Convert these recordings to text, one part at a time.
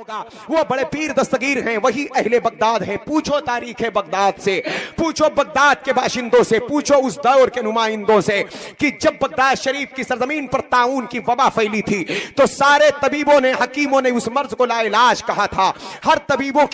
होगा। वो बड़े पीर दस्तगीर हैं, वही अहले बगदाद हैं। पूछो तारीख है बगदाद से, पूछो बगदाद के बाशिंदों से, पूछो उस दौर के नुमाइंदों से कि जब बगदाद शरीफ की सरजमीन पर ताउन की वबा फैली थी तो सारे तबीबों ने, हकीमों ने उस मर्ज को लाइलाज कहा था। हर तबीबों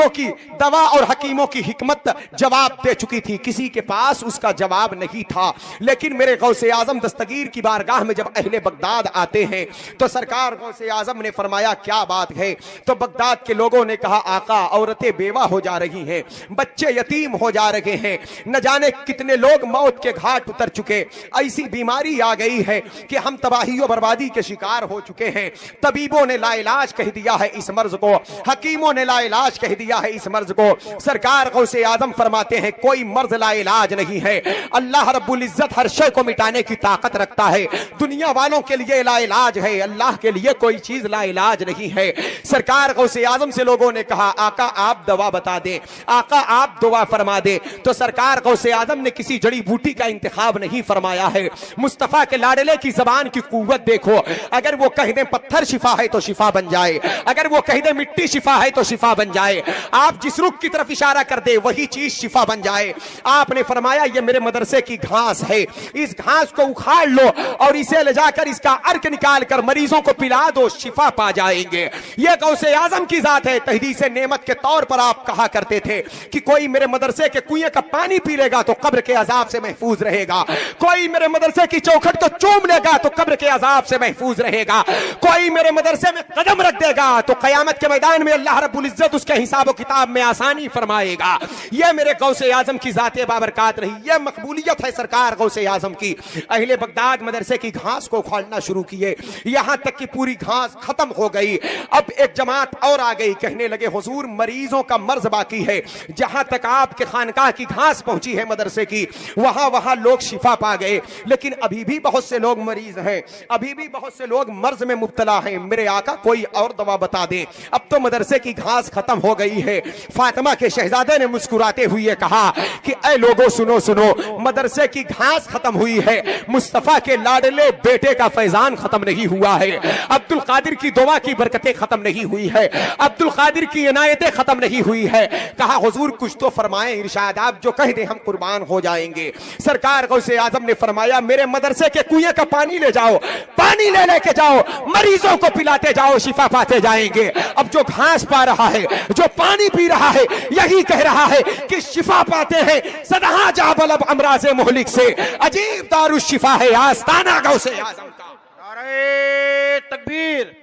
की दवा और हकीमों की हिकमत जवाब दे चुकी थी, किसी के पास उसका जवाब नहीं था। लेकिन मेरे गौसे आजम दस्तगीर की बारगाह में जब अहले बगदाद आते हैं तो सरकार गौसे आजम ने फरमाया क्या बात है। तो बगदाद के लोगों ने कहा आका, औरतें बेवा हो जा रही हैं, बच्चे यतीम हो जा रहे हैं, न जाने कितने लोग मौत के घाट उतर चुके, ऐसी बीमारी आ गई है कि हम तबाही और बर्बादी के शिकार हो चुके हैं। तबीबों ने लाइलाज कह दिया है इस मर्ज को, हकीमों ने लाइलाज कह दिया है इस मर्ज को। सरकार गौसे आजम फरमाते हैं कोई मर्ज लाइलाज नहीं है, अल्लाह रब्बुल इज्जत हर शय को मिटाने की ताकत रखता है। दुनिया वालों के लिए लाइलाज है, अल्लाह के लिए कोई चीज लाइलाज नहीं है। सरकार गौसे आजम से लोगों ने कहा आका आप दवा बता दें, आका आप दुआ फरमा दे। तो सरकार गौसे आजम ने किसी जड़ी बूटी का इंतखाब नहीं फरमाया है। मुस्तफा के लाडले की जबान की कुव्वत देखो, अगर वो कह दें पत्थर शिफा है तो शिफा बन जाए, अगर वो कह दें मिट्टी शिफा है तो शिफा बन जाए। आप जिस रुख की तरफ इशारा कर दे वही चीज शिफा बन जाए। आपने फरमाया ये मेरे मदरसे की घास है, इस घास को उखाड़ लो और इसे ले जाकर इसका अर्क निकाल कर मरीजों को पिला दो, शिफा पा जाएंगे। ये गौसे आजम की जात है। तहदीस नेमत के तौर पर आप कहा करते थे कि कोई मेरे मदरसे के कुएं का पानी पी लेगा तो कब्र के अजाब से महफूज रहेगा, कोई मेरे मदरसे की चौखट को चूम लेगा तो कब्र के अजाब से महफूज रहेगा, कोई मेरे मदरसे में कदम रख देगा तो कयामत के मैदान में अल्लाह रब्बुल इज्जत उसके हिसाब और किताब में आसानी फरमाएगा। यह मेरे गौसे आजम की जाते बाबरकात रही, यह मकबूलियत है सरकार गौसे आजम की। अहले बगदाद मदरसे की घास को उखाड़ना शुरू किए, यहां तक कि पूरी घास खत्म हो गई। अब एक जमात और आ गई, कहने लगे हुजूर मरीजों का मर्ज बाकी है, जहां तक आपके खानकाह की घास पहुंची है मदरसे की वहां लोग शिफा पा गए, लेकिन अभी भी बहुत से लोग मरीज हैं, अभी भी बहुत से लोग मर्ज में मुब्तला हैं। मेरे आका कोई और दवा बता दें, अब तो मदरसे की घास खत्म हो गई है। फातिमा के शहजादे ने मुस्कुराते हुए कहा कि ऐ लोगों सुनो सुनो, मदरसे की घास खत्म हुई है, मुस्तफा के लाडले बेटे का फैजान खत्म नहीं हुआ है, अब्दुल कादिर की दुआ की बरकतें खत्म नहीं हुई है, अब्दुल कादिर की इनायतें खत्म नहीं हुई है। कहा हुजूर कुछ तो फरमाएं, इरशाद आप जो कह दे हम कुर्बान हो जाएंगे। सरकार गौसे आजम ने फरमाया मेरे मदरसे के कुएं का पानी ले जाओ, पानी ले लेके जाओ, मरीजों को पिलाते जाओ, शिफा पाते जाएंगे। अब जो घास पा रहा है, जो पानी पी रहा है, यही कह रहा है कि शिफा पाते हैं। सदहा जाबलब अमराज़े मोहलिक से अजीब दारुश शिफा है आस्ताना गौसे आजम का। नारे तकबीर।